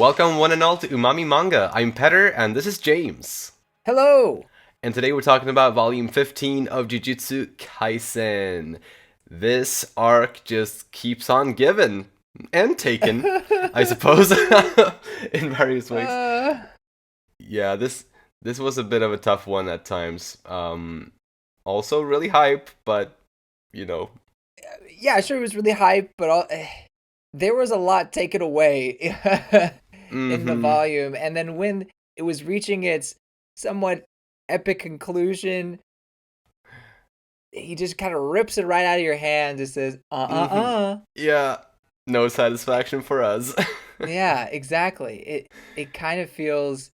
Welcome one and all to Umami Manga. I'm Petter and this is James. Hello. And today we're talking about volume 15 of Jujutsu Kaisen. This arc just keeps on giving and taking, I suppose, in various ways. Yeah, this was a bit of a tough one at times. Also really hype, but you know. Yeah, sure, it was really hype, but there was a lot taken away in the Mm-hmm. volume. And then when it was reaching its somewhat epic conclusion, he just kind of rips it right out of your hands and says, Mm-hmm. Yeah, no satisfaction for us. Yeah, exactly. It kind of feels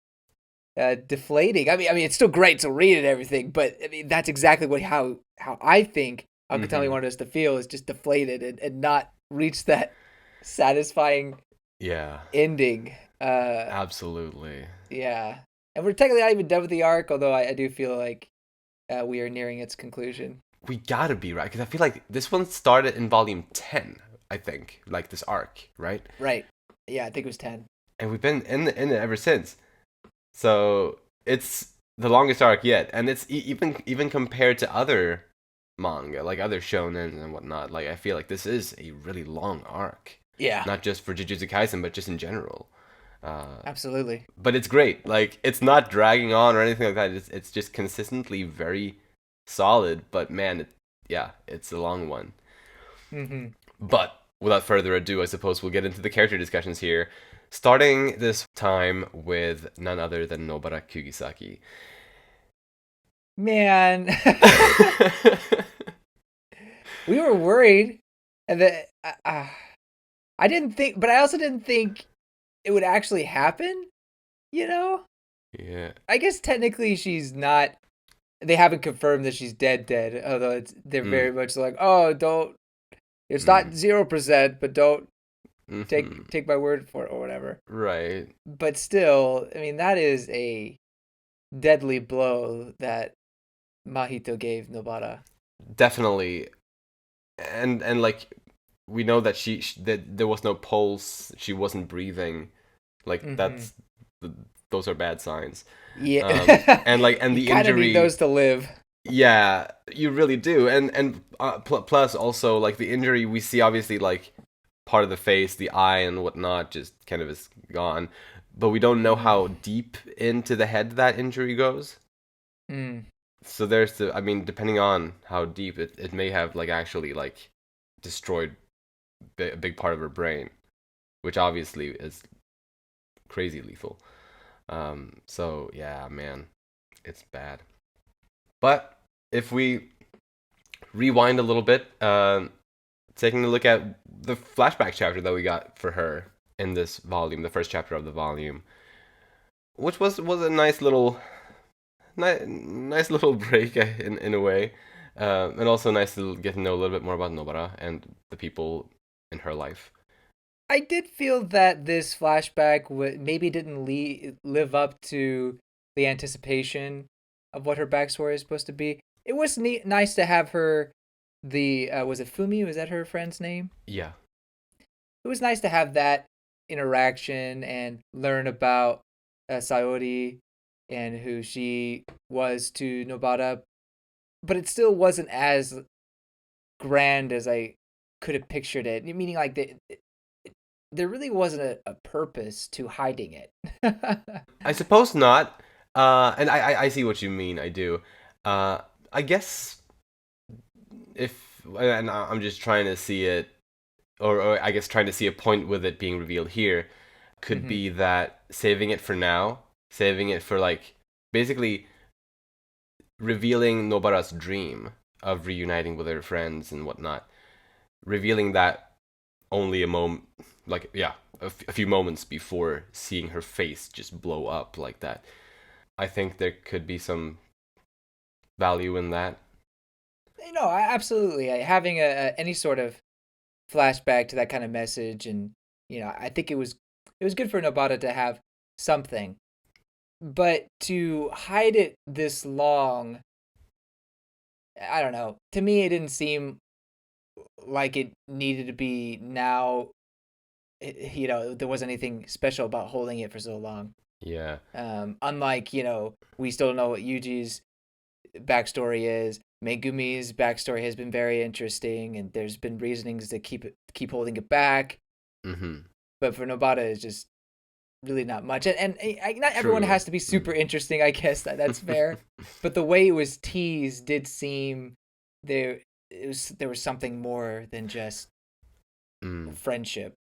deflating. I mean, it's still great to read and everything, but I mean, that's exactly how I think Akutami Mm-hmm. wanted us to feel, is just deflated and not reach that satisfying Yeah, ending. absolutely. Yeah, and we're technically not even done with the arc, although I do feel like we are nearing its conclusion. We gotta be right because I feel like this one started in volume 10. I think like this arc, right? Right? Yeah, I think it was 10. And we've been in it ever since. So it's the longest arc yet, and it's even compared to other manga, like other shonen and whatnot. Like I feel like this is a really long arc, Yeah, not just for Jujutsu Kaisen, but just in general. Uh, absolutely. but it's great. Like it's not dragging on or anything like that. It's just consistently very solid. But man, yeah, it's a long one. Hmm. But without further ado, I suppose we'll get into the character discussions here, starting this time with none other than Nobara Kugisaki. Man, we were worried, and that I didn't think, but I also didn't think it would actually happen. You know, Yeah. I guess technically she's not. They haven't confirmed that she's dead, although they're Mm, very much like, oh, don't. It's not mm, 0%, but don't mm-hmm. take my word for it or whatever. Right. But still, I mean, that is a deadly blow that Mahito gave Nobara. Definitely. And like we know that that there was no pulse. She wasn't breathing. Like Hmm. those are bad signs. Yeah, And like and you the kind of need injury. those to live. Yeah, you really do. And plus also like the injury we see obviously like part of the face, the eye and whatnot just kind of is gone. But we don't know Mm. how deep into the head that injury goes. Mm. So there's the I mean depending on how deep it may have like actually like destroyed a big part of her brain, which obviously is crazy lethal. So yeah, man, it's bad. But if we rewind a little bit, taking a look at the flashback chapter that we got for her in this volume, the first chapter of the volume, which was a nice little break in a way, and also nice to get to know a little bit more about Nobara and the people in her life. I did feel that this flashback maybe didn't live up to the anticipation of what her backstory is supposed to be. It was nice to have her. The was it Fumi? Was that her friend's name? Yeah. It was nice to have that interaction and learn about Sayori and who she was to Nobara, but it still wasn't as grand as I could have pictured it. Meaning, like there really wasn't a purpose to hiding it. I suppose not. And I see what you mean. I do. Uh, I guess if and I'm just trying to see it, or I guess trying to see a point with it being revealed here, could Hmm. be that saving it for now, saving it for like basically revealing Nobara's dream of reuniting with her friends and whatnot, revealing that only a moment, like yeah, a few moments before seeing her face just blow up like that. I think there could be some value in that. Absolutely. Having any sort of flashback to that kind of message, and I think it was good for Nobata to have something, but to hide it this long, I don't know. To me, it didn't seem like it needed to be now. there wasn't anything special about holding it for so long. Yeah. Unlike, we still know what Yuji's backstory is. Megumi's backstory has been very interesting, and there's been reasonings to keep holding it back. Mm-hmm. But for Nobata, it's just really not much. And not everyone True. has to be super interesting. I guess that's fair. But the way it was teased did seem there. There was something more than just Mm. friendship.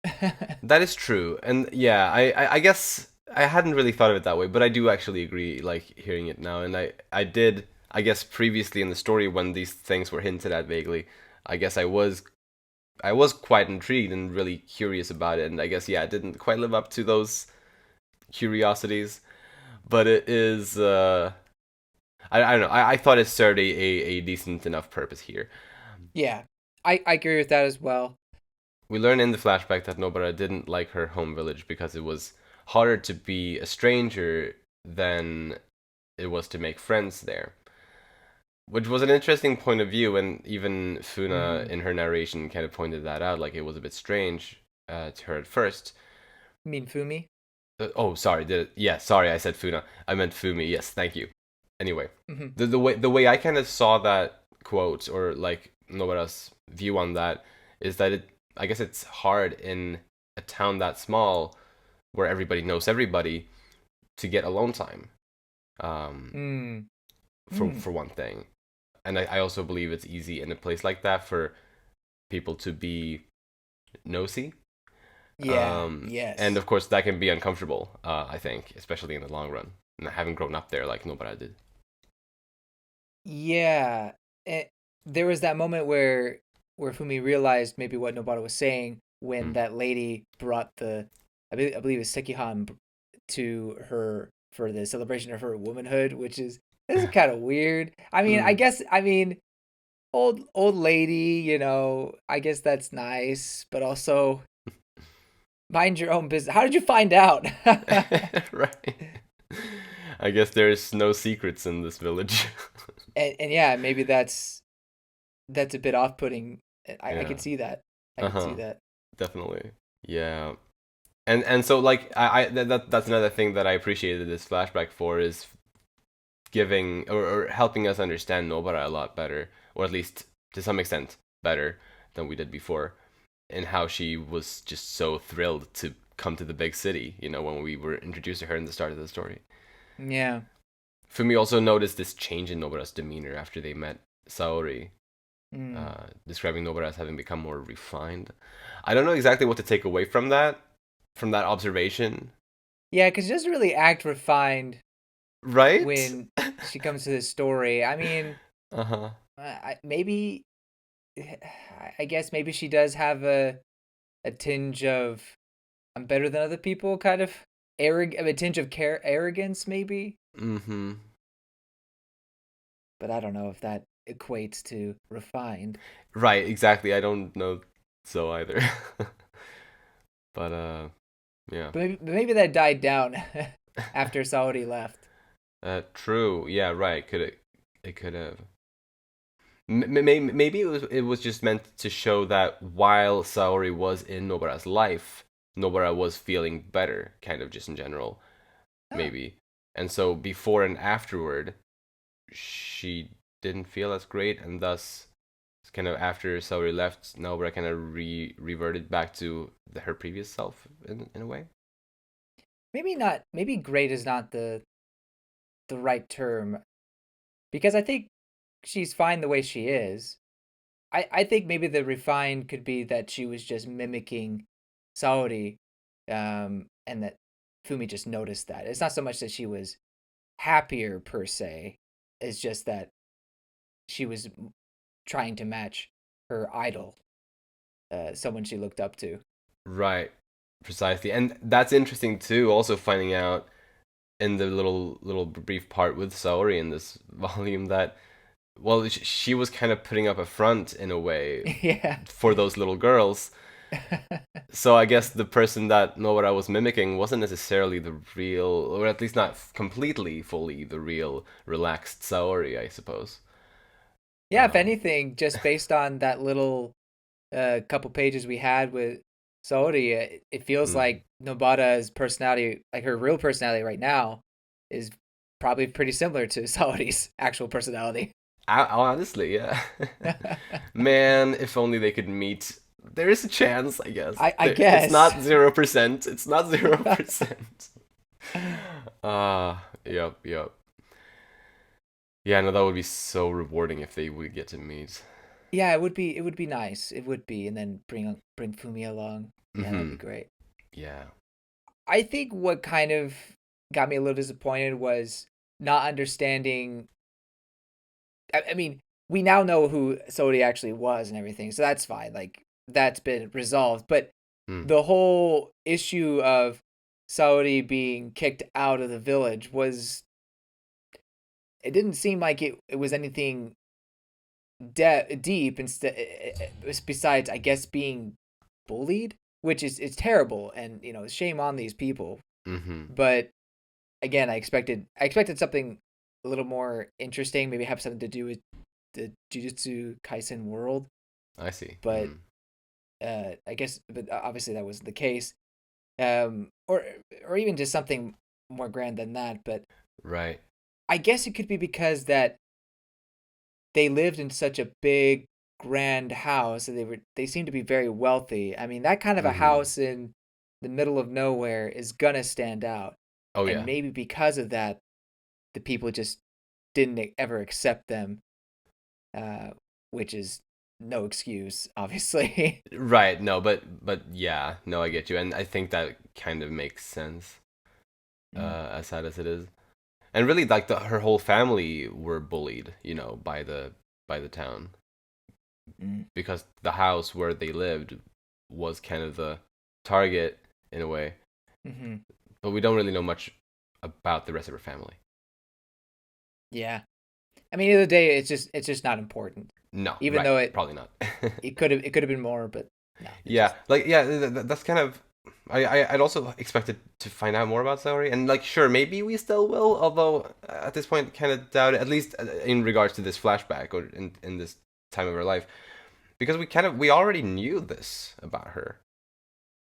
That is true, and yeah, I guess I hadn't really thought of it that way, but I do actually agree. Like hearing it now, and I did, I guess previously in the story when these things were hinted at vaguely, I guess I was quite intrigued and really curious about it, and I guess yeah, it didn't quite live up to those curiosities, but it is I don't know, I thought it served a decent enough purpose here. Yeah, I agree with that as well. We learn in the flashback that Nobara didn't like her home village because it was harder to be a stranger than it was to make friends there. Which was an interesting point of view, and even Funa Mm-hmm. in her narration kind of pointed that out, like it was a bit strange to her at first. You mean Fumi? Oh, sorry, yeah, sorry, I said Funa. I meant Fumi. Yes, thank you. Anyway, Mm-hmm. the way I kind of saw that quote, or like Nobara's view on that, is that I guess it's hard in a town that small where everybody knows everybody to get alone time. Um, Mm. for Mm. for one thing, and I also believe it's easy in a place like that for people to be nosy. Yeah. And Yes. of course that can be uncomfortable. I think, especially in the long run, and having grown up there like Nobara did. Yeah. There was that moment where Fumi realized maybe what Nobara was saying when Mm. that lady brought I believe it was Sekihan to her for the celebration of her womanhood, which is kind of weird. I mean, I Mm. guess old lady, I guess that's nice, but also mind your own business. How did you find out? Right. I guess there's no secrets in this village. And yeah, maybe that's a bit off-putting. I Yeah. could see that. I could see Uh-huh. that. Definitely. Yeah. And so like that's another thing that I appreciated this flashback for, is giving or helping us understand Nobara a lot better, or at least to some extent better than we did before, and how she was just so thrilled to come to the big city, when we were introduced to her in the start of the story. Yeah. Fumi also noticed this change in Nobara's demeanor after they met Saori, Mm. describing Nobara as having become more refined. I don't know exactly what to take away from that observation. Yeah, because she doesn't really act refined Right? when she comes to this story. I mean, Uh-huh. maybe I guess maybe she does have a tinge of I'm better than other people, kind of a tinge of arrogance, maybe. Mm-hmm. But I don't know if that equates to refined. Right, exactly. I don't know so either. But yeah. But maybe that died down after Saudi left. True. Yeah, right. It could have. Maybe it was just meant to show that while Saori was in Nobara's life, Nobara was feeling better, kind of just in general, Huh. maybe. And so before and afterward, she didn't feel as great, and thus, kind of after Saori left, Nobara kind of reverted back to her previous self in a way. Maybe not. Maybe great is not the right term because I think she's fine the way she is. I think maybe the refined could be that she was just mimicking Saori, and that Fumi just noticed that. It's not so much that she was happier per se. It's just that she was trying to match her idol, someone she looked up to. Right, precisely, and that's interesting too. Also finding out in the little brief part with Saori in this volume that, well, she was kind of putting up a front in a way Yeah. for those little girls. So I guess the person that Nobara was mimicking wasn't necessarily the real, or at least not completely, fully the real relaxed Saori, I suppose. Yeah, if Um, anything, just based on that little couple pages we had with Saori, it feels Mm. like Nobara's personality, like her real personality right now, is probably pretty similar to Saori's actual personality. Honestly, yeah. Man, if only they could meet. There is a chance, I guess. I It's guess. not 0%. It's not 0%. Yep, yep. Yeah, no, that would be so rewarding if they would get to meet. Yeah, it would be nice. It would be, and then bring Fumi along. Yeah, that'd be Mm-hmm. great. Yeah. I think what kind of got me a little disappointed was not understanding. I mean, we now know who Sodi actually was and everything, so that's fine. Like that's been resolved. But Mm. the whole issue of Saudi being kicked out of the village was, it didn't seem like it was anything deep. Instead, besides, I guess, being bullied, which is it's terrible, and shame on these people. Mm-hmm. But again, I expected something a little more interesting, maybe have something to do with the Jujutsu Kaisen world. I see. But Mm. I guess, but obviously that wasn't the case. Or even just something more grand than that. But Right. I guess it could be because that they lived in such a big, grand house, and they seemed to be very wealthy. I mean, that kind of a Mm-hmm. house in the middle of nowhere is gonna stand out, Oh, and yeah. maybe because of that, the people just didn't ever accept them, uh, which is no excuse, obviously. Right. No, but yeah. No, I get you, and I think that kind of makes sense. Mm, As sad as it is, and really, like her whole family were bullied, by the town mm, because the house where they lived was kind of the target in a way, mm-hmm. but we don't really know much about the rest of her family. Yeah, I mean, the day, it's just not important. No, Even right, though probably not. it could have been more, but no, it Yeah, just. like yeah, that's kind of. I'd also expected to find out more about Saori, and like sure, maybe we still will. Although at this point, kind of doubt it. At least in regards to this flashback or in this time of her life, because we already knew this about her,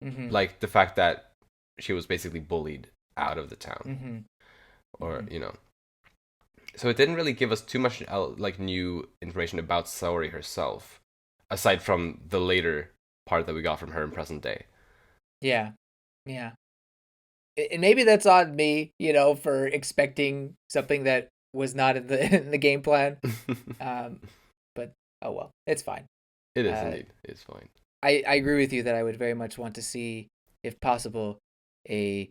Mm-hmm. like the fact that she was basically bullied out of the town, Mm-hmm. or Mm-hmm. So it didn't really give us too much like new information about Saori herself, aside from the later part that we got from her in present day. Yeah, yeah. And maybe that's on me, for expecting something that was not in the in the game plan. Um, but oh well, it's fine. It is Uh, indeed. It's fine. I agree with you that I would very much want to see, if possible, a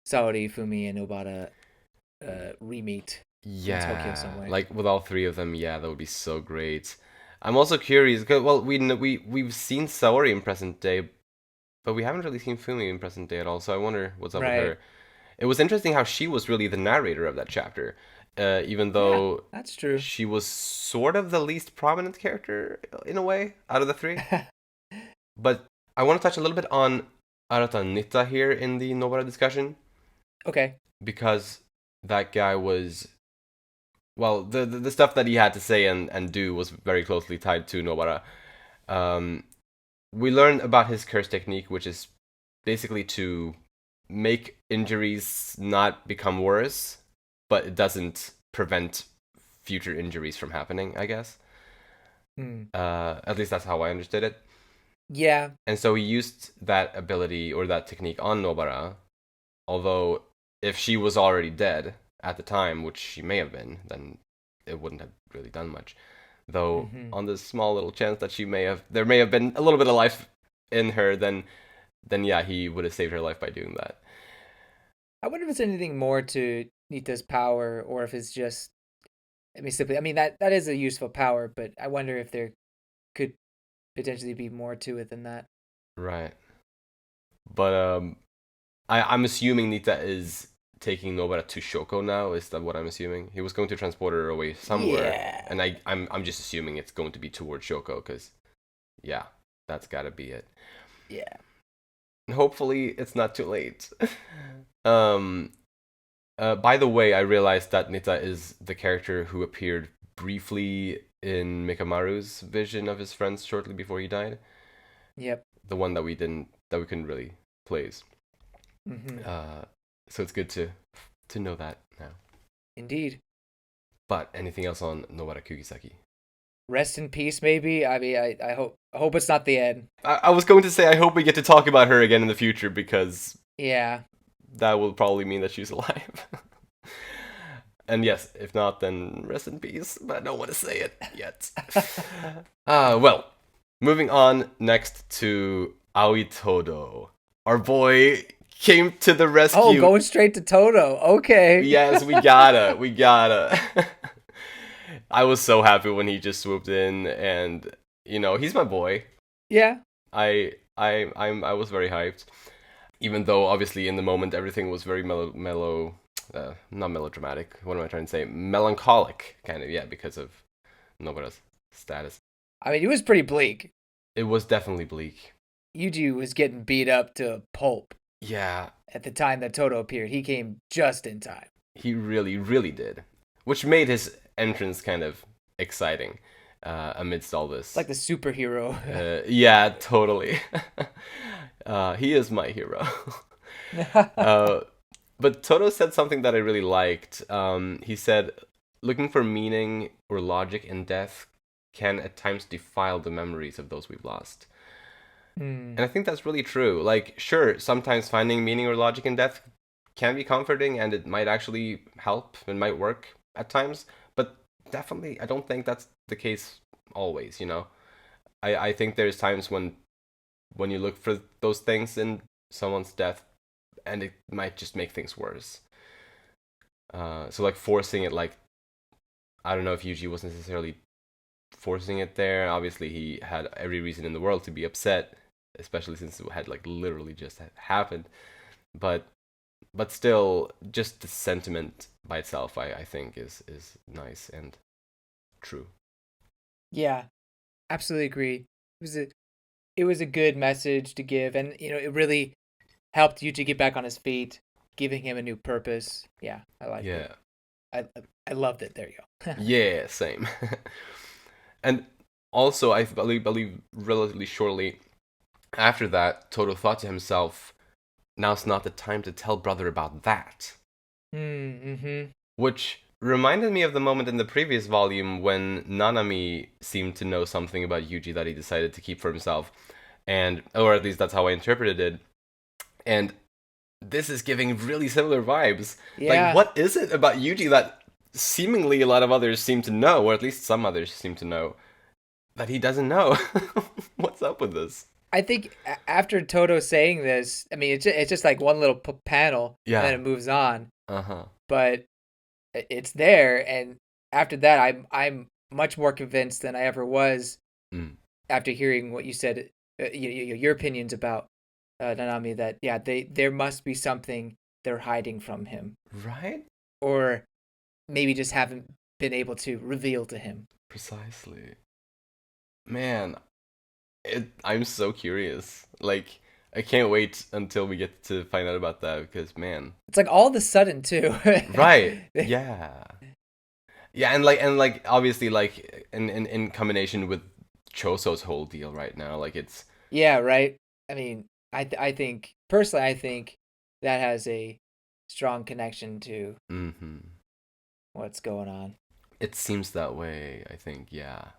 Saori, Fumi, and Obata re-meet in Tokyo Yeah, somewhere. like with all three of them, yeah, that would be so great. I'm also curious, 'cause, well, we've seen Saori in present day, but we haven't really seen Fumi in present day at all. So I wonder what's up with Right. her. It was interesting how she was really the narrator of that chapter, even Yeah, though that's true. she was sort of the least prominent character in a way out of the three. But I want to touch a little bit on Arata Nitta here in the Nobara discussion Okay. because that guy was, well, the stuff that he had to say and do was very closely tied to Nobara. Um, we learned about his curse technique, which is basically to make injuries not become worse, but it doesn't prevent future injuries from happening, I guess. Hmm. At least that's how I understood it. Yeah. And so he used that ability or that technique on Nobara, although if she was already dead at the time, which she may have been, then it wouldn't have really done much. Though Mm-hmm. on the small little chance that there may have been a little bit of life in her, then yeah, he would have saved her life by doing that. I wonder if it's anything more to Nita's power, or if it's just. I mean, simply. I mean, that is a useful power, but I wonder if there could potentially be more to it than that. Right. But I'm assuming Nita is taking Nobara to Shoko now. Is that what I'm assuming? He was going to transport her away somewhere, Yeah. and I'm just assuming it's going to be towards Shoko because yeah, that's got to be it. Yeah. And hopefully, it's not too late. um. By the way, I realized that Nita is the character who appeared briefly in Mikamaru's vision of his friends shortly before he died. Yep. The one that we didn't that we couldn't really place. Mm-hmm. So it's good to know that now. Indeed. But anything else on Nobara Kugisaki? Rest in peace, maybe. I mean, I hope it's not the end. I was going to say I hope we get to talk about her again in the future because Yeah. that will probably mean that she's alive. And yes, if not, then rest in peace. But I don't want to say it yet. Well, moving on next to Aoi Todo. Our boy came to the rescue. Oh, going straight to Todo. Okay. Yes, we gotta. I was so happy when he just swooped in, and he's my boy. Yeah. I was very hyped, even though obviously in the moment everything was very not melodramatic. What am I trying to say? Melancholic, kind of, yeah, because of Nobara's status. I mean, it was pretty bleak. It was definitely bleak. Yuji was getting beat up to pulp. Yeah. At the time that Todo appeared, he came just in time. He really, really did, which made his entrance kind of exciting amidst all this. It's like the superhero. Yeah, totally. He is my hero. But Todo said something that I really liked. He said, looking for meaning or logic in death can at times defile the memories of those we've lost. And I think that's really true. Like, sure, sometimes finding meaning or logic in death can be comforting and it might actually help and might work at times. But definitely, I don't think that's the case always, I think there's times when you look for those things in someone's death and it might just make things worse. So like forcing it, like, I don't know if Yuji was necessarily forcing it there. Obviously, he had every reason in the world to be upset, especially since it had like literally just happened. But still, just the sentiment by itself, I think is nice and true. Yeah, absolutely agree. It was a good message to give, and it really helped Yuji get back on his feet, giving him a new purpose. Yeah, I liked it. I loved it. There you go. Yeah, same. And also, I believe relatively shortly after that, Todo thought to himself, now's not the time to tell brother about that. Mm-hmm. Which reminded me of the moment in the previous volume when Nanami seemed to know something about Yuji that he decided to keep for himself. Or at least that's how I interpreted it. And this is giving really similar vibes. Yeah. Like, what is it about Yuji that seemingly a lot of others seem to know, or at least some others seem to know, that he doesn't know? What's up with this? I think after Todo saying this, I mean, it's just like one little panel, Yeah. and then it moves on. Uh-huh. But it's there, and after that, I'm much more convinced than I ever was after hearing what you said, your opinions about Nanami. That there must be something they're hiding from him, right? Or maybe just haven't been able to reveal to him. Precisely. Man, I'm so curious. Like, I can't wait until we get to find out about that because, man, it's like all of a sudden too. Right? Yeah. Yeah, and like obviously like in combination with Choso's whole deal right now, like it's yeah, right. I mean, I think personally, I think that has a strong connection to what's going on. It seems that way, I think, yeah.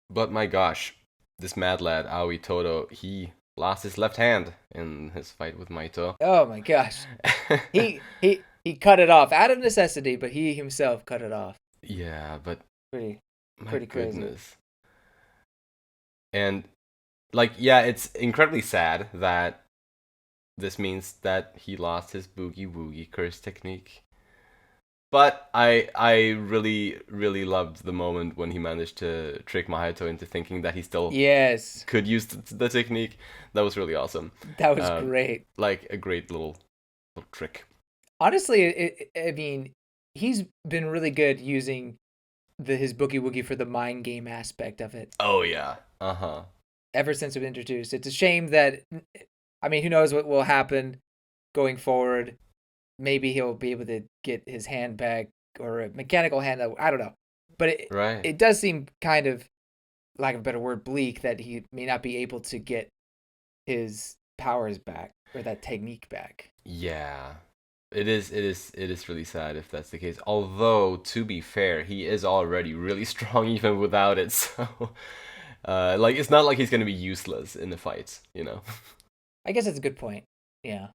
But my gosh, this mad lad Aoi Todo, he lost his left hand in his fight with Mahito. Oh my gosh, he cut it off out of necessity, but he himself cut it off. Yeah, but pretty goodness. Crazy. And like, yeah, it's incredibly sad that this means that he lost his boogie woogie curse technique. But I really, really loved the moment when he managed to trick Mahito into thinking that he still could use the technique. That was really awesome. That was great. Like a great little trick. Honestly, I mean, he's been really good using his boogie woogie for the mind game aspect of it. Oh yeah. Uh-huh. Ever since it was introduced. It's a shame that, I mean, who knows what will happen going forward. Maybe he'll be able to get his hand back or a mechanical hand. I don't know. But it does seem kind of, lack of a better word, bleak that he may not be able to get his powers back or that technique back. Yeah. It is really sad if that's the case. Although, to be fair, he is already really strong even without it. So, like, it's not like he's gonna be useless in the fights, you know. I guess that's a good point. Yeah.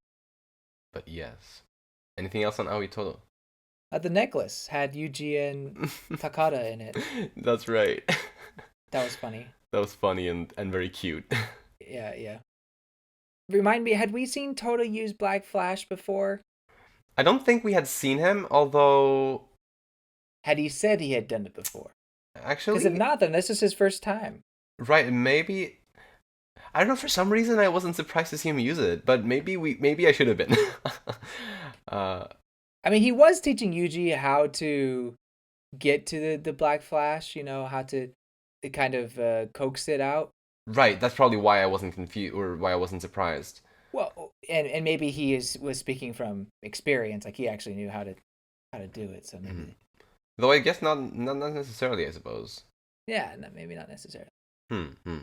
But yes. Anything else on Aoi Todo? The necklace had Yuji and Takada in it. That's right. That was funny. That was funny and very cute. Yeah, yeah. Remind me, had we seen Todo use Black Flash before? I don't think we had seen him, although Had he said he had done it before? Because if actually, not, then this is his first time. right, maybe I don't know. For some reason, I wasn't surprised to see him use it, but maybe I should have been. uh, I mean, he was teaching Yuji how to get to the Black Flash, how to kind of coax it out. right, that's probably why I wasn't confused or why I wasn't surprised. Well, and maybe was speaking from experience, like he actually knew how to do it. So maybe, Though I guess not necessarily. I suppose. yeah, no, maybe not necessarily. Hmm.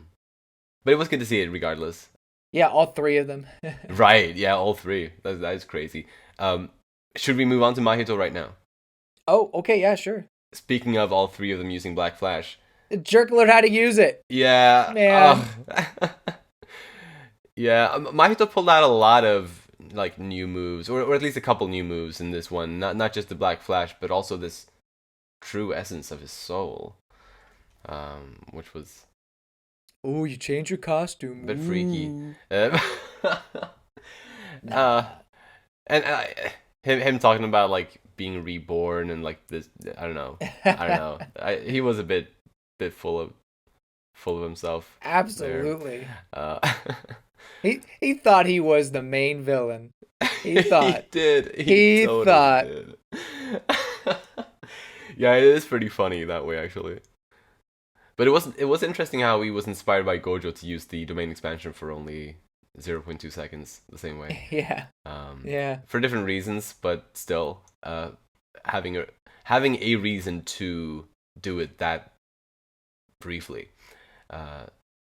But it was good to see it, regardless. Yeah, all three of them. Right. Yeah, all three. That is crazy. Should we move on to Mahito right now? Oh, okay, yeah, sure. Speaking of all three of them using Black Flash. The jerk learned how to use it. Yeah. Man. Yeah. Mahito pulled out a lot of like new moves, or at least a couple new moves in this one. Not just the Black Flash, but also this true essence of his soul, which was Oh, you change your costume. a bit freaky. Nah. And him talking about like being reborn and like this. I don't know. He was a bit full of himself. Absolutely. There. He thought he was the main villain. He thought. He did. He totally thought. did. Yeah, it is pretty funny that way actually. But it was interesting how he was inspired by Gojo to use the domain expansion for only 0.2 seconds the same way. Yeah. Yeah. For different reasons, but still, having a reason to do it that briefly,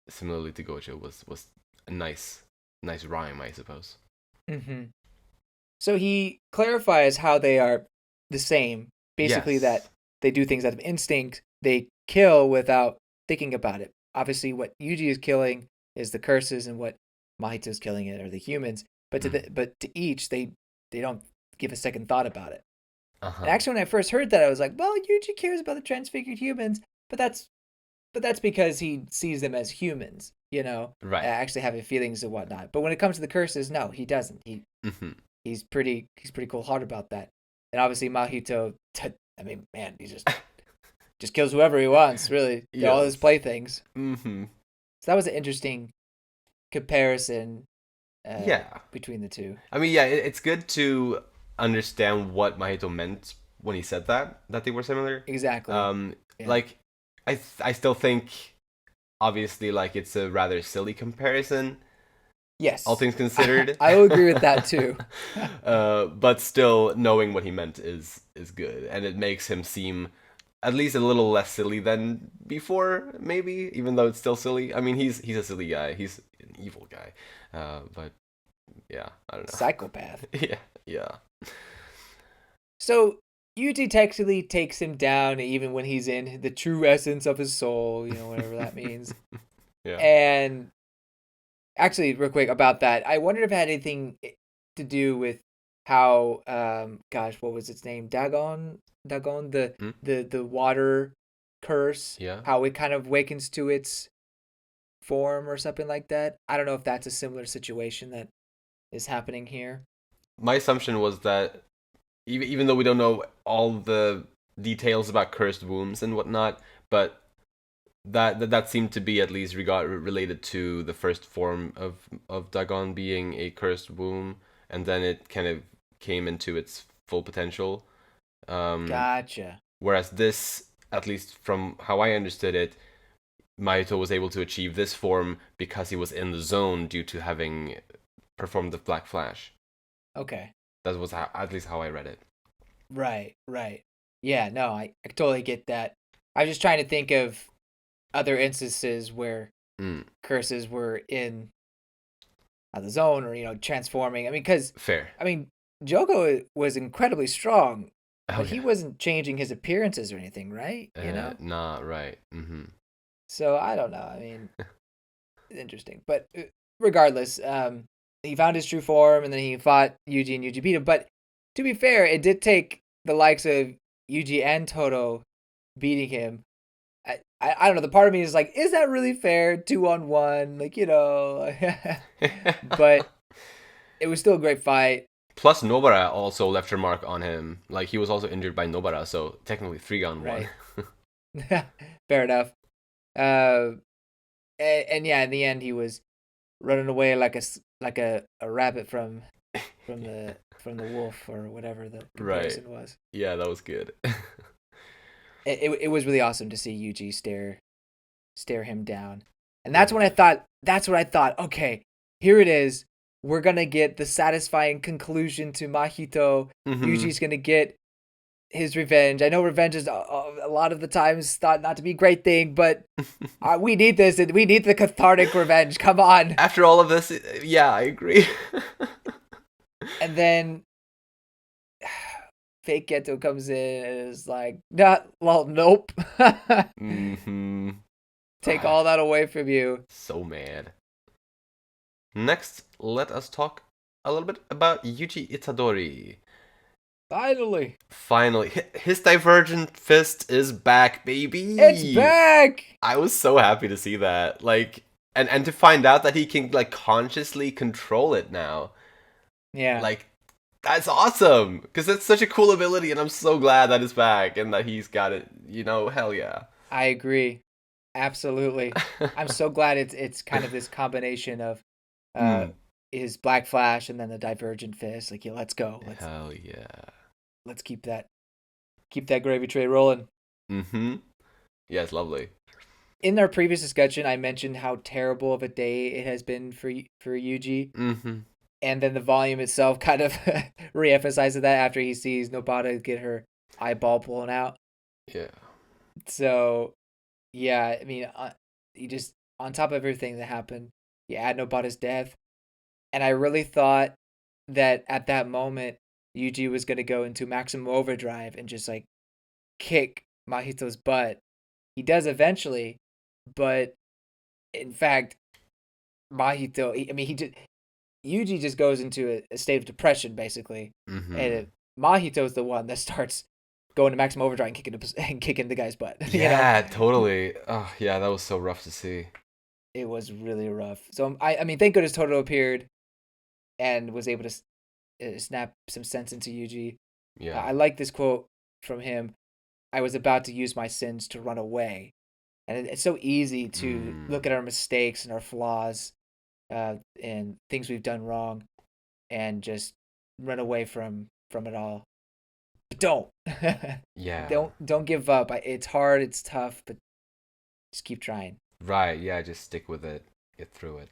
similarly to Gojo, was a nice rhyme, I suppose. Mm-hmm. So he clarifies how they are the same. Basically, Yes. that they do things out of instinct. They kill without thinking about it. Obviously, what Yuji is killing is the curses, and what Mahito is killing it are the humans. But to each, they don't give a second thought about it. Uh-huh. And actually, when I first heard that, I was like, well, Yuji cares about the transfigured humans, but that's because he sees them as humans, Right. actually having feelings and whatnot. But when it comes to the curses, no, he doesn't. He's pretty cold hearted about that. And obviously Mahito, I mean, man, he just kills whoever he wants, really. They're all his playthings. Mm-hmm. So that was an interesting comparison. Yeah. Between the two. I mean, yeah, it's good to understand what Mahito meant when he said that they were similar. Exactly. Yeah. Like, I still think, obviously, like it's a rather silly comparison. Yes. All things considered. I will agree with that too. But still, knowing what he meant is good, and it makes him seem at least a little less silly than before, maybe, even though it's still silly. I mean, he's a silly guy. He's an evil guy. But yeah, I don't know. Psychopath. Yeah. So Yuji technically takes him down even when he's in the true essence of his soul, whatever that means. Yeah. And actually, real quick about that, I wondered if it had anything to do with how, what was its name? Dagon, the water curse. Yeah. How it kind of wakens to its form or something like that. I don't know if that's a similar situation that is happening here. My assumption was that even though we don't know all the details about cursed wombs and whatnot, but that seemed to be at least related to the first form of Dagon being a cursed womb, and then it kind of came into its full potential. Gotcha. Whereas this, at least from how I understood it, Mahito was able to achieve this form because he was in the zone due to having performed the Black Flash. Okay. That was at least how I read it. Right. Yeah, no, I totally get that. I was just trying to think of other instances where curses were in the zone or transforming. I mean, because Fair. I mean, Joko was incredibly strong, Oh but he yeah. wasn't changing his appearances or anything, right? Nah, right. Mm-hmm. So I don't know. I mean, interesting, but regardless, he found his true form, and then he fought Yuji, and Yuji beat him. But to be fair, it did take the likes of Yuji and Todo beating him. I don't know. The part of me is like, is that really fair? 2-on-1, like but it was still a great fight. Plus, Nobara also left her mark on him. Like he was also injured by Nobara, so technically 3-on-1. Right. Fair enough. Uh, and yeah, in the end, he was running away like a rabbit from the wolf or whatever the Right. comparison was. Yeah, that was good. It was really awesome to see Yuji stare him down, and Yeah. that's what I thought. Okay, here it is. We're gonna get the satisfying conclusion to Mahito. Mm-hmm. Yuji's gonna get his revenge. I know revenge is a lot of the times thought not to be a great thing, but we need this. We need the cathartic revenge. Come on. After all of this, yeah, I agree. And then fake Geto comes in and is like, not well, nope. Mm-hmm. Take all that away from you. So mad. Next, let us talk a little bit about Yuji Itadori. Finally. Finally, his divergent fist is back, baby. It's back. I was so happy to see that. Like, and to find out that he can like consciously control it now. Yeah. Like, that's awesome because it's such a cool ability, and I'm so glad that it's back and that he's got it. Hell yeah. I agree. Absolutely. I'm so glad it's kind of this combination of Mm. his Black Flash and then the Divergent Fist. Like, yeah, let's go. Hell yeah. Let's keep that gravy train rolling. Mm-hmm. Yeah, it's lovely. In our previous discussion, I mentioned how terrible of a day it has been for Yuji, Mm-hmm. and then the volume itself kind of reemphasizes that after he sees Nobara get her eyeball blown out. Yeah. So, yeah, I mean, you just on top of everything that happened, you add Nobara's death, and I really thought that at that moment Yuji was gonna go into maximum overdrive and just like kick Mahito's butt. He does eventually, but in fact, Mahito. I mean, Yuji just goes into a state of depression basically, Mm-hmm. and Mahito's the one that starts going to maximum overdrive and kicking the guy's butt. Yeah, totally. Oh, yeah, that was so rough to see. It was really rough. So I mean, thank goodness Toto appeared and was able to snap some sense into Yuji. Yeah. I like this quote from him. I was about to use my sins to run away. And it's so easy to look at our mistakes and our flaws and things we've done wrong and just run away from it all. But don't. Yeah. Don't give up. It's hard, it's tough, but just keep trying. Right, yeah, just stick with it. Get through it.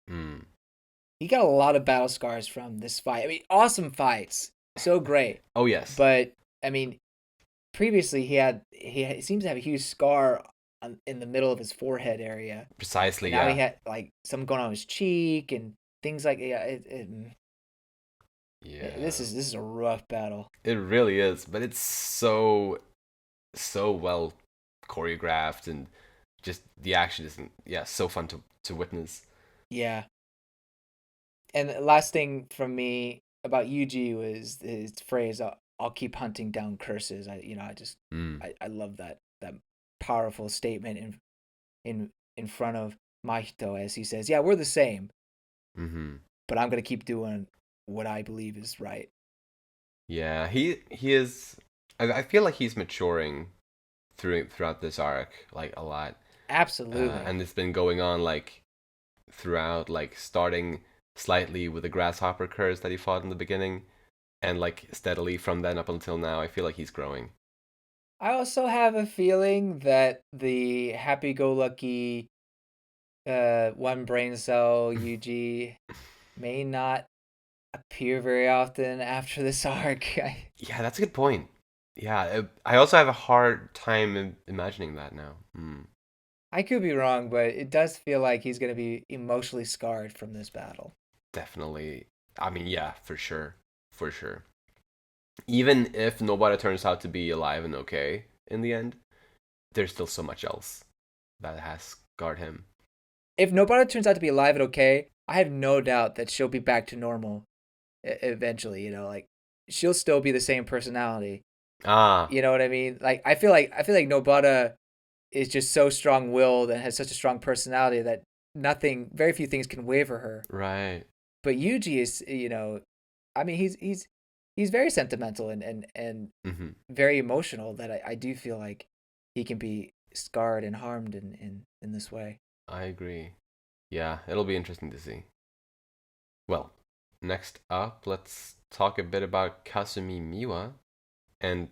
Mm. He got a lot of battle scars from this fight. I mean, awesome fights. So great. Oh, yes. But I mean, previously he seems to have a huge scar in the middle of his forehead area. Precisely, And now yeah. he had like something going on his cheek and things like Yeah. this is a rough battle. It really is, but it's so well choreographed, and just the action is, yeah, so fun to witness. Yeah. And the last thing from me about Yuji was his phrase, "I'll keep hunting down curses." Mm. I love that powerful statement in front of Mahito as he says, "Yeah, we're the same, Mm-hmm. but I'm gonna keep doing what I believe is right." Yeah, he is. I feel like he's maturing throughout this arc, like, a lot. Absolutely. And it's been going on like throughout, like starting slightly with the grasshopper curse that he fought in the beginning, and like steadily from then up until now. I feel like he's growing. I also have a feeling that the happy-go-lucky one brain cell Yuji may not appear very often after this arc. Yeah, that's a good point. Yeah, I also have a hard time imagining that now. I could be wrong, but it does feel like he's going to be emotionally scarred from this battle. Definitely. I mean, yeah, for sure. For sure. Even if Nobara turns out to be alive and okay in the end, there's still so much else that has scarred him. If Nobara turns out to be alive and okay, I have no doubt that she'll be back to normal eventually. Like she'll still be the same personality. Ah, You know what I mean? Like I feel like Nobara is just so strong-willed and has such a strong personality that very few things can waver her. right. But Yuji is, I mean, he's very sentimental and Hmm. very emotional. That I do feel like he can be scarred and harmed in this way. I agree. Yeah, it'll be interesting to see. Well, next up, let's talk a bit about Kasumi Miwa. And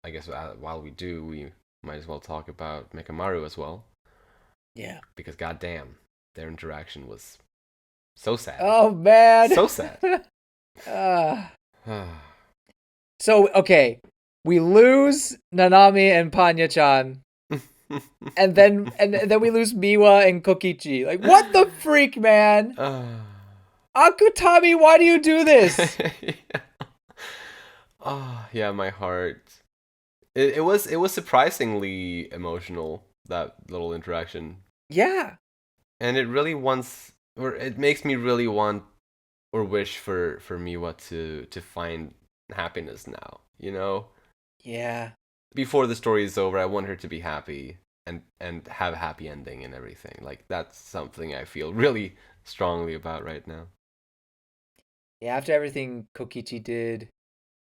I guess while we do, we might as well talk about Mekamaru as well. Yeah. Because goddamn, their interaction was so sad. Oh man. So sad. uh, so okay, we lose Nanami and Panya-chan, and then we lose Miwa and Kokichi. Like what the freak, man? Akutami, why do you do this? Yeah. Oh, yeah, my heart. It was surprisingly emotional, that little interaction. Yeah. And it really wants, or it makes me really want or wish for Miwa to find happiness now, you know? Yeah. Before the story is over, I want her to be happy and have a happy ending and everything. Like that's something I feel really strongly about right now. Yeah, after everything Kokichi did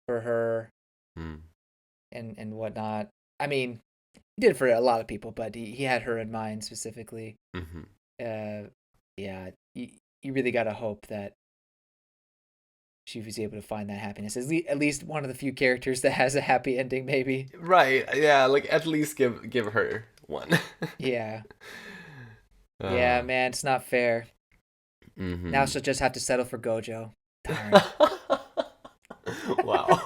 for her Hmm. and whatnot. I mean, he did it for a lot of people, but he had her in mind specifically. Mm-hmm. Yeah, you really gotta hope that she was able to find that happiness. At least one of the few characters that has a happy ending, maybe. Right. Yeah. Like at least give her one. Yeah. Yeah, uh, man, it's not fair. Now mm-hmm. she'll just have to settle for Gojo. Darn. Wow.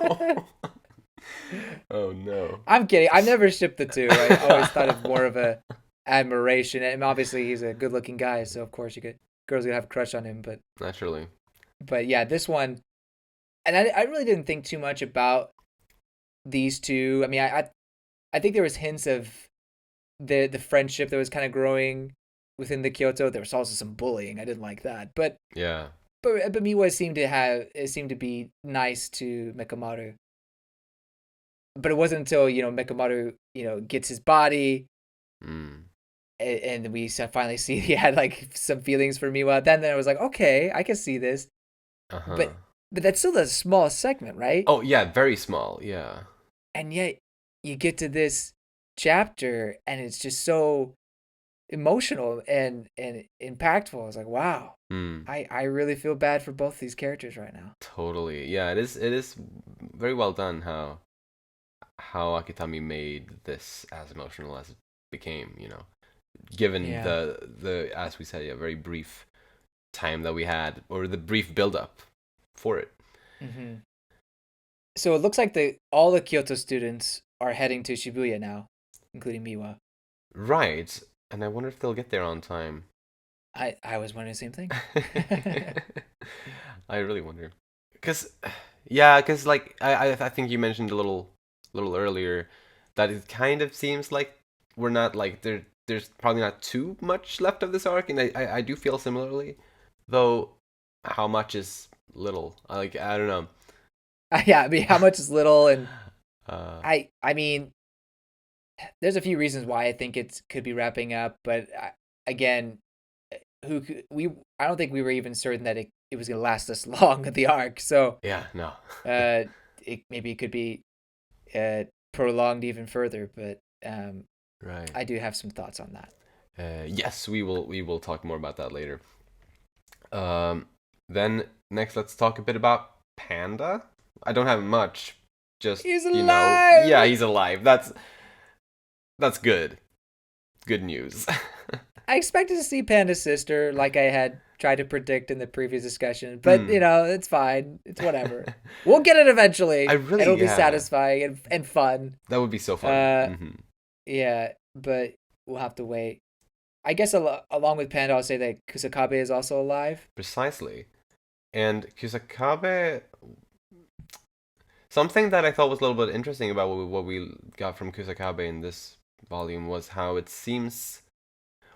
Oh no. I'm kidding. I've never shipped the two. I always thought of more of a admiration, and obviously he's a good-looking guy, so of course girls gonna have a crush on him. Naturally. But yeah, this one, and I really didn't think too much about these two. I mean, I think there was hints of the friendship that was kind of growing within the Kyoto. There was also some bullying. I didn't like that, Yeah. but Miwa seemed to be nice to Mekamaru. But it wasn't until Mekamaru gets his body, Mm. and we finally see he had like some feelings for Miwa. Then I was like, okay, I can see this. Uh-huh. But that's still a small segment, right? Oh yeah, very small. Yeah. And yet you get to this chapter and it's just so emotional and impactful. It's like, wow, Mm. I really feel bad for both these characters right now. Totally. Yeah, it is very well done how Akitami made this as emotional as it became, given Yeah. the as we said, yeah, very brief time that we had, or the brief build up for it. Mm-hmm. So it looks like all the Kyoto students are heading to Shibuya now, including Miwa. Right. And I wonder if they'll get there on time. I was wondering the same thing. I really wonder. Cause yeah, cause like I think you mentioned a little earlier that it kind of seems like we're not like there's probably not too much left of this arc, and I do feel similarly, though how much is little. Like I don't know. Yeah, I mean, how much is little, and Uh, I mean, there's a few reasons why I think it could be wrapping up, but again, I don't think we were even certain that it was gonna last this long at the arc. So yeah, no. maybe it could be prolonged even further, but Right. I do have some thoughts on that. Yes, we will talk more about that later. Um, then next, let's talk a bit about Panda. I don't have much. Just He's yeah, alive. he's alive. That's good. Good news. I expected to see Panda's sister, like I had tried to predict in the previous discussion, but Hmm. it's fine. It's whatever. We'll get it eventually. I really, It'll be yeah. satisfying and fun. That would be so fun. Uh, Hmm. yeah, but we'll have to wait. I guess along with Panda, I'll say that Kusakabe is also alive. Precisely. And Kusakabe, something that I thought was a little bit interesting about what we got from Kusakabe in this volume was how it seems,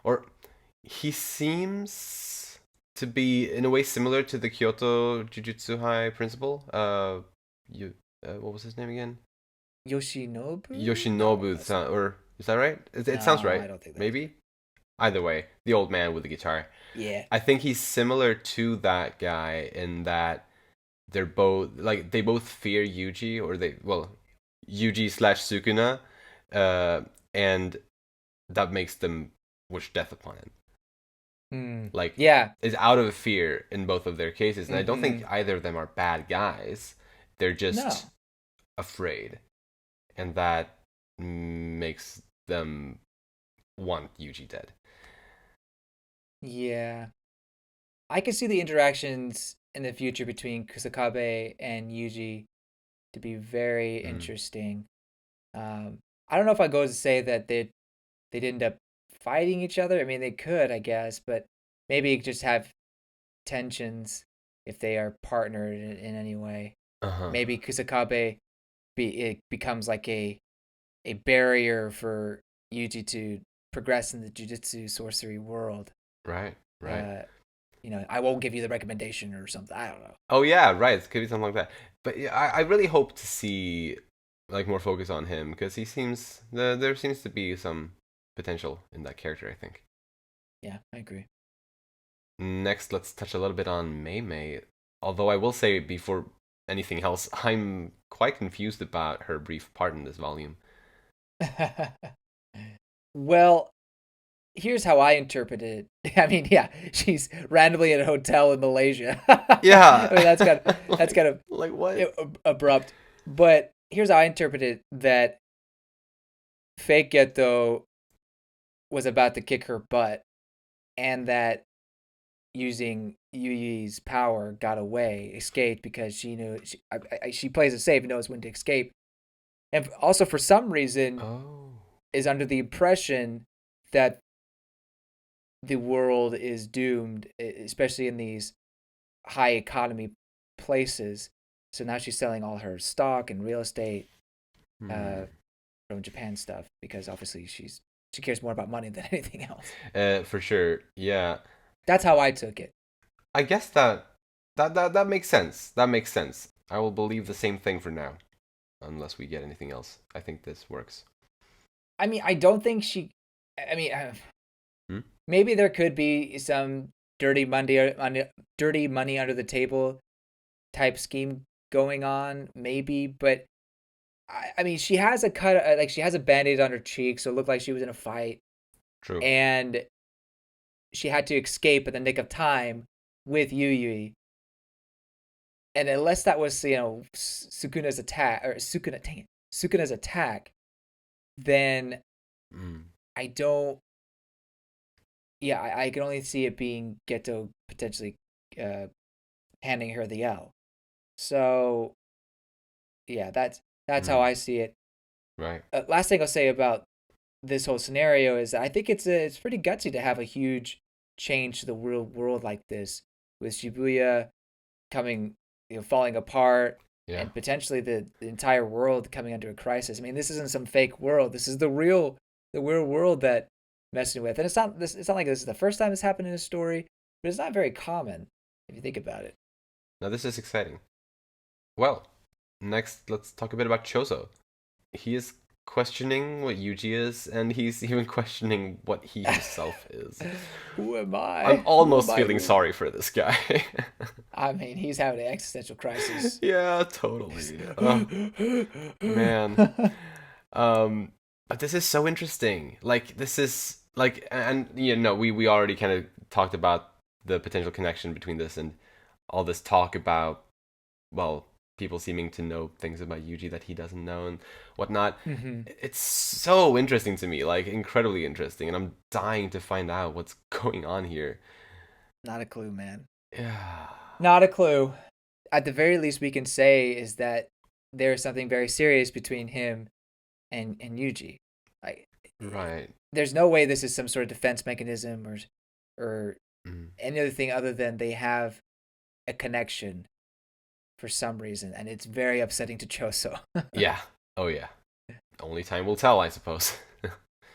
or he seems to be in a way similar to the Kyoto Jujutsu High principal. What was his name again? Yoshinobu? No, Yoshinobu, that's not. or is that right? It sounds No, right. I don't think that's right. Maybe. Either way, the old man with the guitar. Yeah. I think he's similar to that guy in that they both fear Yuji, or Yuji slash Sukuna, uh, and that makes them wish death upon him. Like, Yeah. it's out of fear in both of their cases, and I don't think Mm-hmm. either of them are bad guys. They're just No. afraid, and that makes them want Yuji dead. Yeah. I can see the interactions in the future between Kusakabe and Yuji to be very Mm. interesting. I don't know if I go to say that they'd end up fighting each other. I mean, they could, I guess, but maybe just have tensions if they are partnered in any way. Uh-huh. Maybe Kusakabe it becomes like a barrier for Yuji to progress in the jujutsu sorcery world. Right, right. Uh, I won't give you the recommendation or something. I don't know. Oh yeah, right. It could be something like that. But yeah, I really hope to see like more focus on him because there seems to be some potential in that character, I think. Yeah, I agree. Next, let's touch a little bit on Mei Mei. Although I will say before anything else, I'm quite confused about her brief part in this volume. Well, here's how I interpret it. I mean, yeah, she's randomly at a hotel in Malaysia. I mean, Yeah. that's kind of like what? abrupt. But here's how I interpret it: that fake Geto was about to kick her butt, and that using Yuyi's power got away, escaped because she knew she plays it safe, knows when to escape, and also for some reason Oh. is under the impression that the world is doomed, especially in these high economy places. So now she's selling all her stock and real estate Hmm. uh, from Japan stuff because obviously she cares more about money than anything else. For sure. Yeah. That's how I took it. I guess that makes sense. That makes sense. I will believe the same thing for now, unless we get anything else. I think this works. I mean, I don't think she. I mean, Hmm? maybe there could be some dirty money under the table type scheme going on, maybe. But I mean, she has a cut, like she has a band-aid on her cheek, so it looked like she was in a fight, True. and she had to escape in the nick of time with Yui. And unless that was Sukuna's attack or Sukuna's attack, then Mm. I don't. Yeah, I can only see it being Geto potentially uh, handing her the L. So yeah, that's how Mm. I see it. Right. Last thing I'll say about this whole scenario is I think it's pretty gutsy to have a huge change to the real world like this, with Shibuya coming, falling apart, Yeah. and potentially the entire world coming under a crisis. I mean, this isn't some fake world. This is the real world that messing with. And it's not like this is the first time this happened in a story, but it's not very common if you think about it. Now this is exciting. Well, next let's talk a bit about Chozo. He is questioning what Yuji is, and he's even questioning what he himself is. Who am I'm I? Who am almost I? feeling sorry for this guy. I mean, he's having an existential crisis. Yeah, totally. Man. But this is so interesting. Like this is like, and we already kind of talked about the potential connection between this and all this talk about, well, people seeming to know things about Yuji that he doesn't know and whatnot. hmm It's so interesting to me, like incredibly interesting, and I'm dying to find out what's going on here. Not a clue, man. Yeah. Not a clue. At the very least, we can say is that there is something very serious between him and Yuji. Like, Right. there's no way this is some sort of defense mechanism or Mm. any other thing other than they have a connection for some reason, and it's very upsetting to Choso. Yeah. Oh yeah. Only time will tell, I suppose.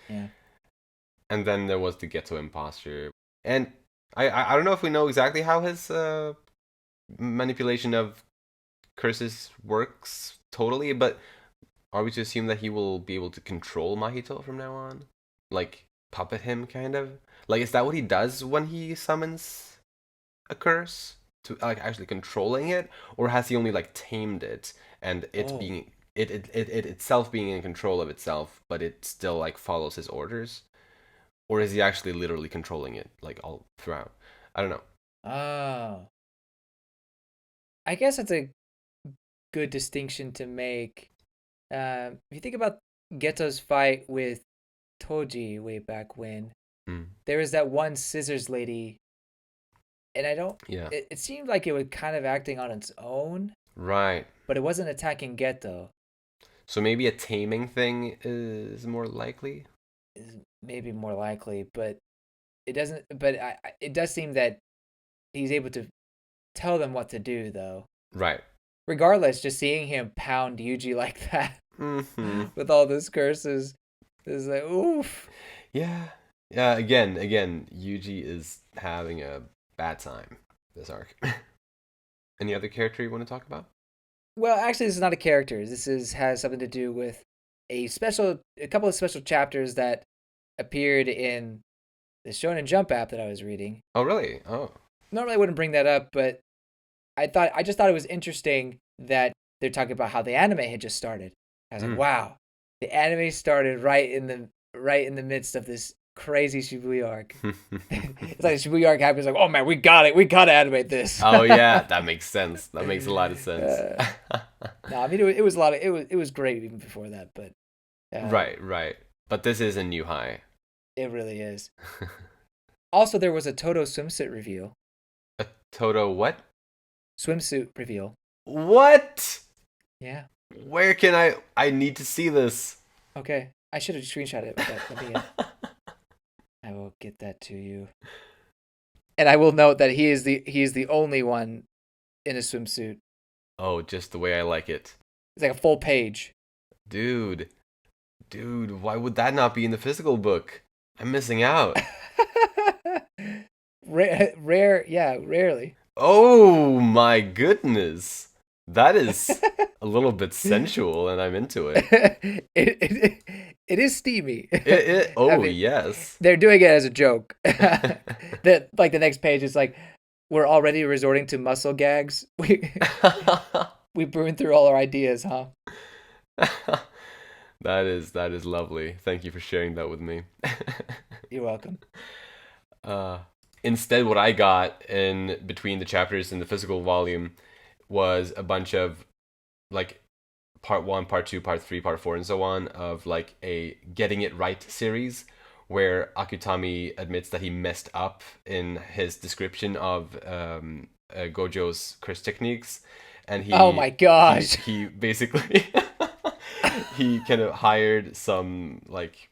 Yeah. And then there was the Ghetto imposter, and I don't know if we know exactly how his manipulation of curses works totally, but are we to assume that he will be able to control Mahito from now on? Like, puppet him, kind of? Like, is that what he does when he summons a curse? To, like, actually controlling it? Or has he only, like, tamed it, and it Oh. being... It itself being in control of itself, but it still, like, follows his orders? Or is he actually literally controlling it, like, all throughout? I don't know. Oh. I guess that's a good distinction to make. If you think about Geto's fight with Toji way back when, Mm. there was that one scissors lady, and I don't. Yeah. It seemed like it was kind of acting on its own, Right. but it wasn't attacking Geto. So maybe a taming thing is more likely? Is maybe more likely, but it doesn't. But it does seem that he's able to tell them what to do, though. Right. Regardless, just seeing him pound Yuji like that Mm-hmm. with all those curses is like, oof. Yeah. Yeah, again, Yuji is having a bad time this arc. Any other character you want to talk about? Well, actually, this is not a character. This has something to do with a couple of special chapters that appeared in the Shonen Jump app that I was reading. Oh, really? Oh. Normally, I wouldn't bring that up, but I just thought it was interesting that they're talking about how the anime had just started. I was like, Mm. wow, the anime started right in the midst of this crazy Shibuya arc. It's like the Shibuya arc happens, like, oh man, we got it, we gotta animate this. Oh yeah, that makes sense. That makes a lot of sense. No, I mean it was a lot of it was great even before that, but Right, right. But this is a new high. it really is. Also, there was a Todo swimsuit reveal. A Toto what? Swimsuit reveal. What? Yeah. Where can I need to see this. Okay. I should have screenshot it. But let me, I will get that to you. And I will note that he is the only one in a swimsuit. Oh, just the way I like it. It's like a full page. Dude. Dude, why would that not be in the physical book? I'm missing out. Rarely. Oh my goodness. That is a little bit sensual and I'm into it. It is steamy. Oh, I mean, yes. they're doing it as a joke. That like the next page is like, we're already resorting to muscle gags. We burned through all our ideas, huh? That is lovely. Thank you for sharing that with me. You're welcome. Instead, what I got in between the chapters in the physical volume was a bunch of like part 1, part 2, part 3, part 4, and so on of like a getting it right series where Akutami admits that he messed up in his description of Gojo's curse techniques, and Oh my gosh. he basically he kind of hired some like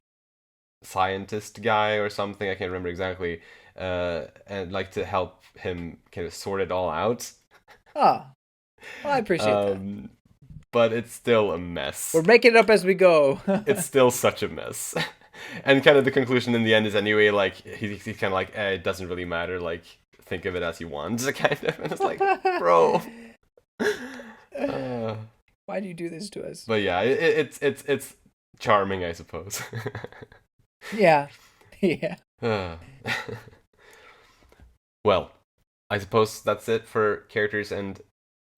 scientist guy or something, I can't remember exactly, and like to help him kind of sort it all out. Oh, well, I appreciate that. But it's still a mess. We're making it up as we go. It's still such a mess. And kind of the conclusion in the end is anyway, like, he's kind of like, it doesn't really matter, like, think of it as you want, kind of. And it's like, bro. Why do you do this to us? But yeah, it's charming, I suppose. Yeah. Yeah. Well, I suppose that's it for characters and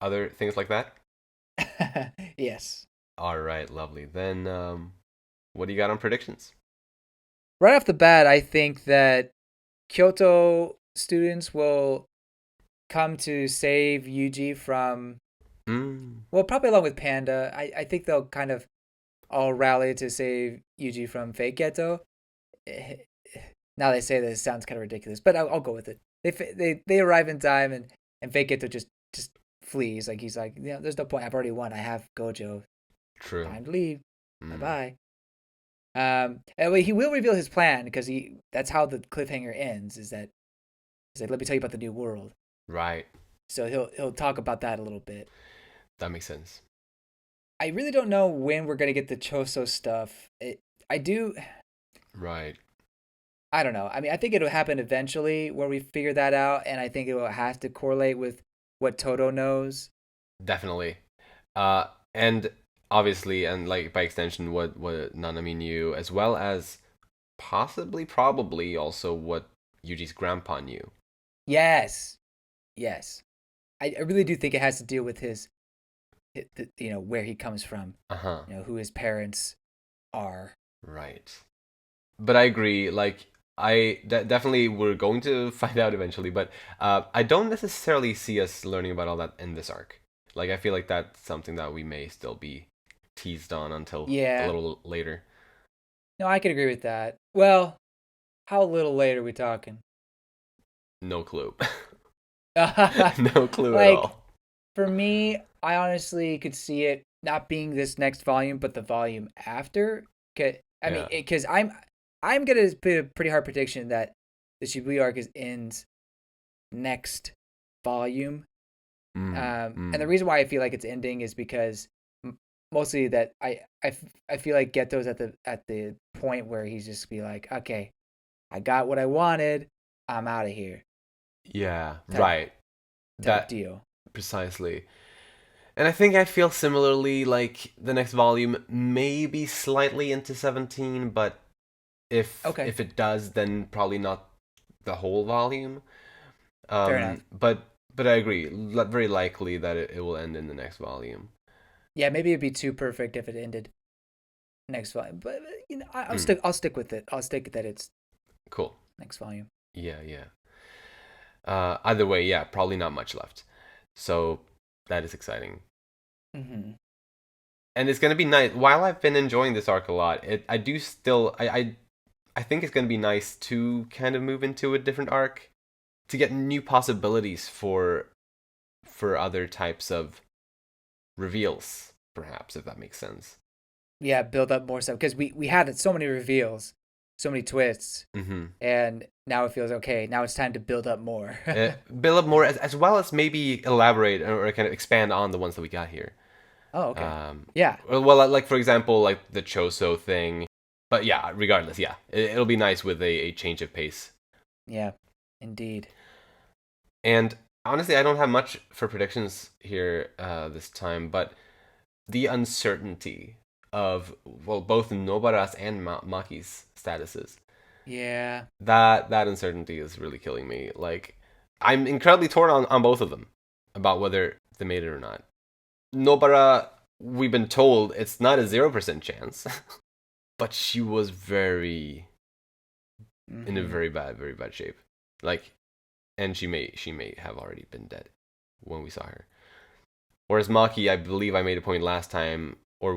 other things like that. Yes. All right, lovely. Then, what do you got on predictions? Right off the bat, I think that Kyoto students will come to save Yuji from, well, probably along with Panda. I think they'll kind of all rally to save Yuji from fake Geto. Now they say this, it sounds kind of ridiculous, but I'll go with it. They arrive in time, and fake Geto just flees. Like, he's like, yeah, there's no point. I've already won. I have Gojo. True. Time to leave. Bye-bye. And he will reveal his plan because that's how the cliffhanger ends. Is that he's like, let me tell you about the new world. Right. So he'll talk about that a little bit. That makes sense. I really don't know when we're gonna get the Choso stuff. I do. Right. I don't know. I mean, I think it'll happen eventually where we figure that out, and I think it will have to correlate with what Todo knows. Definitely. And obviously, and like by extension, what Nanami knew, as well as possibly, probably also what Yuji's grandpa knew. Yes, yes. I really do think it has to deal with where he comes from, Uh huh. who his parents are. Right. But I agree. Like, definitely we're going to find out eventually, but I don't necessarily see us learning about all that in this arc. Like, I feel like that's something that we may still be teased on until a Yeah. little later. No, I could agree with that. Well, how little later are we talking? No clue. No clue at Like, all. for me, I honestly could see it not being this next volume, but the volume after. I mean, Yeah. because I'm gonna put a pretty hard prediction that the Shibuya arc ends next volume. Mm, And the mm. reason why I feel like it's ending is because mostly that I feel like Geto's at the point where he's just be like, okay, I got what I wanted, I'm out of here, Yeah, type right. type That deal. precisely. And I think I feel similarly, like the next volume maybe slightly into 17, but Okay, if it does, then probably not the whole volume. fair enough. But I agree. Very likely that it will end in the next volume. Yeah, maybe it'd be too perfect if it ended next volume, but I'll Mm, stick with it. I'll stick that it's cool. next volume. Yeah, yeah. Either way, yeah, probably not much left. So that is exciting. Hmm. And it's gonna be nice. While I've been enjoying this arc a lot, I do still I think it's gonna be nice to kind of move into a different arc to get new possibilities for other types of reveals, perhaps, if that makes sense. Yeah, build up more stuff because we had so many reveals, so many twists, Mm-hmm. and now it feels okay. Now it's time to build up more. Build up more as well as maybe elaborate or kind of expand on the ones that we got here. Oh, okay. Um, Yeah. well, like for example, like the Choso thing. But yeah, regardless, yeah, it'll be nice with a change of pace. Yeah. Indeed. And honestly, I don't have much for predictions here this time, but the uncertainty of well, both Nobara's and Maki's statuses. Yeah. That uncertainty is really killing me. Like, I'm incredibly torn on both of them about whether they made it or not. Nobara, we've been told it's not a 0% chance, but she was in a Hmm. very bad shape. Like, and she may have already been dead when we saw her. Whereas Maki, I believe I made a point last time, or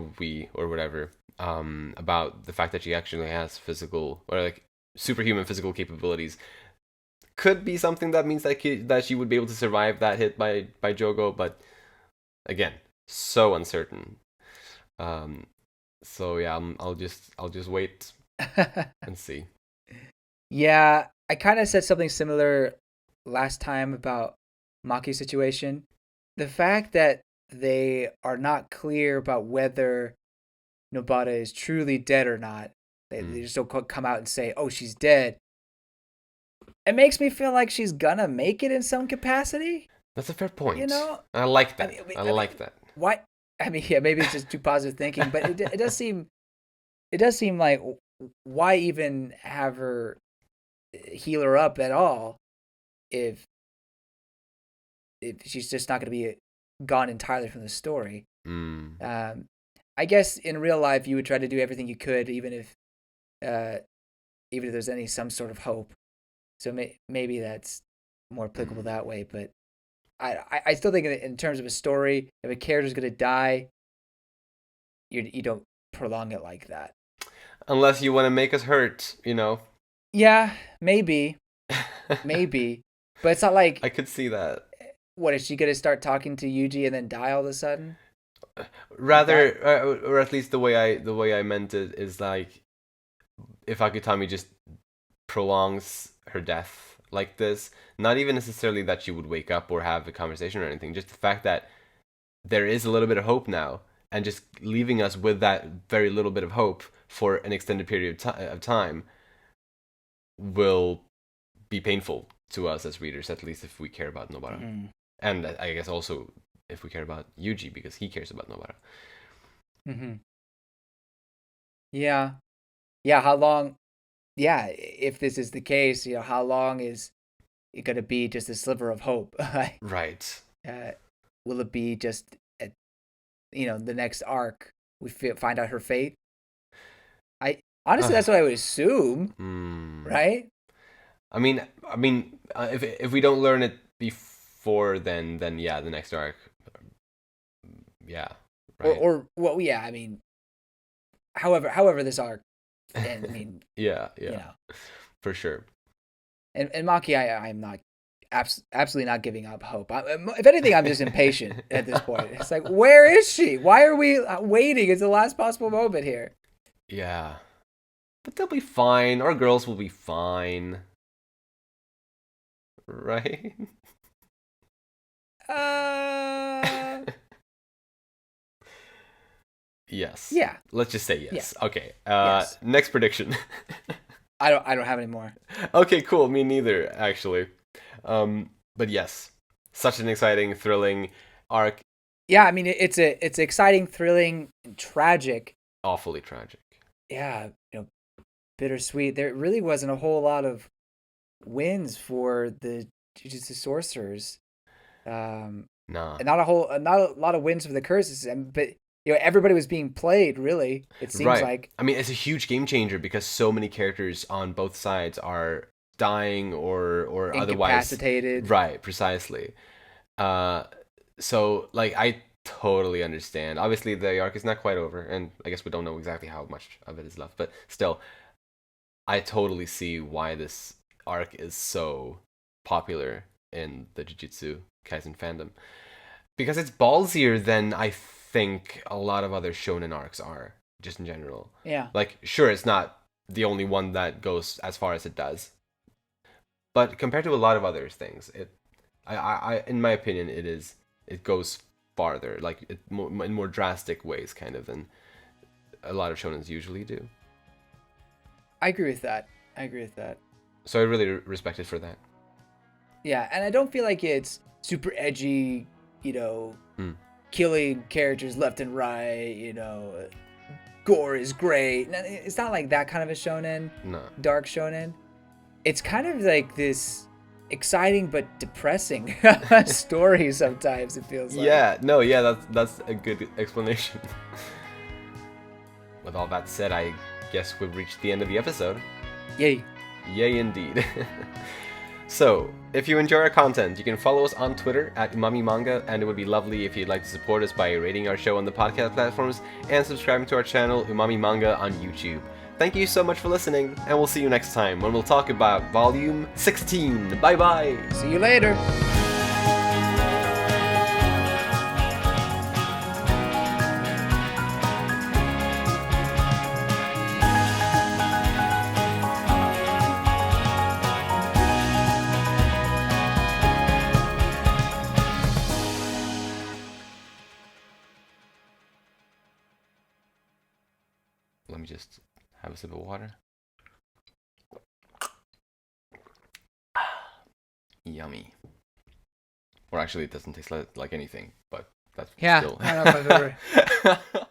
whatever, about the fact that she actually has physical or like superhuman physical capabilities. Could be something that means that she would be able to survive that hit by Jogo, but again, so uncertain. Um, so yeah, I'll just wait and see. Yeah, I kind of said something similar last time about Maki's situation. The fact that they are not clear about whether Nobata is truly dead or not. They Mm. just don't come out and say, "Oh, she's dead." It makes me feel like she's gonna make it in some capacity. That's a fair You point. know, I like I that. mean, I mean, I I mean like that. why? I mean, yeah, maybe it's just too positive thinking, but it does seem like why even have her heal her up at all if she's just not going to be gone entirely from the story. Mm. Um, I guess in real life you would try to do everything you could, uh, even if there's any some sort of hope. So maybe that's more applicable Mm. that way. But I still think in terms of a story, if a character's going to die, you don't prolong it like that. Unless you want to make us hurt, you know. Yeah, maybe, but it's not like I could see that. what is she going to start talking to Yuji and then die all of a sudden? Like that? Rather, or at least the way I meant it is like if Akutami just prolongs her death like this, not even necessarily that she would wake up or have a conversation or anything, just the fact that there is a little bit of hope now, and just leaving us with that very little bit of hope for an extended period of time will be painful to us as readers, at least if we care about Nobara. Mm-hmm. And I guess also if we care about Yuji, because he cares about Nobara. Mm-hmm. Yeah. Yeah, how long... Yeah, if this is the case, how long is it going to be just a sliver of hope? Right. Will it be just, the next arc, we find out her fate? Honestly, that's what I would assume, right? I mean, if we don't learn it before then yeah, the next arc, yeah, right. Or well, yeah, I mean, however this arc, and I mean, yeah, for sure. And Maki, I'm not absolutely not giving up hope. If anything, I'm just impatient at this point. It's like, where is she? Why are we waiting? It's the last possible moment here. Yeah, but they'll be fine. Our girls will be fine. Right? Yes. Yeah. Let's just say yes. Yeah. Okay. Yes. Next prediction. I don't have any more. Okay, cool. Me neither, actually. But yes, such an exciting, thrilling arc. Yeah, I mean it's exciting, thrilling, and tragic. Awfully tragic. Yeah, bittersweet. There really wasn't a whole lot of wins for the Jujutsu sorcerers. Nah. And not a lot of wins for the curses, but everybody was being played. Really, it seems like. I mean, it's a huge game changer because so many characters on both sides are dying or otherwise incapacitated. Right, precisely. So like I totally understand. Obviously, the arc is not quite over, and I guess we don't know exactly how much of it is left, but still, I totally see why this arc is so popular in the Jujutsu Kaisen fandom, because it's ballsier than I think a lot of other shonen arcs are, just in general. Yeah. Like, sure, it's not the only one that goes as far as it does, but compared to a lot of other things, I in my opinion, it goes farther, like in more drastic ways, kind of, than a lot of shonens usually do. I agree with that. So I really respect it for that. Yeah, and I don't feel like it's super edgy, killing characters left and right, gore is great. It's not like that kind of a shonen. No. Dark shonen. It's kind of like this exciting but depressing story sometimes, it feels like. Yeah, that's a good explanation. With all that said, I guess we've reached the end of the episode. Yay. Yay indeed. So, if you enjoy our content, you can follow us on Twitter at Umami Manga, and it would be lovely if you'd like to support us by rating our show on the podcast platforms and subscribing to our channel Umami Manga on YouTube. Thank you so much for listening, and we'll see you next time when we'll talk about Volume 16. Bye bye! See you later! Let me just have a sip of water. Yummy. Or actually, it doesn't taste like anything, but that's yeah, still... I don't know if I've ever...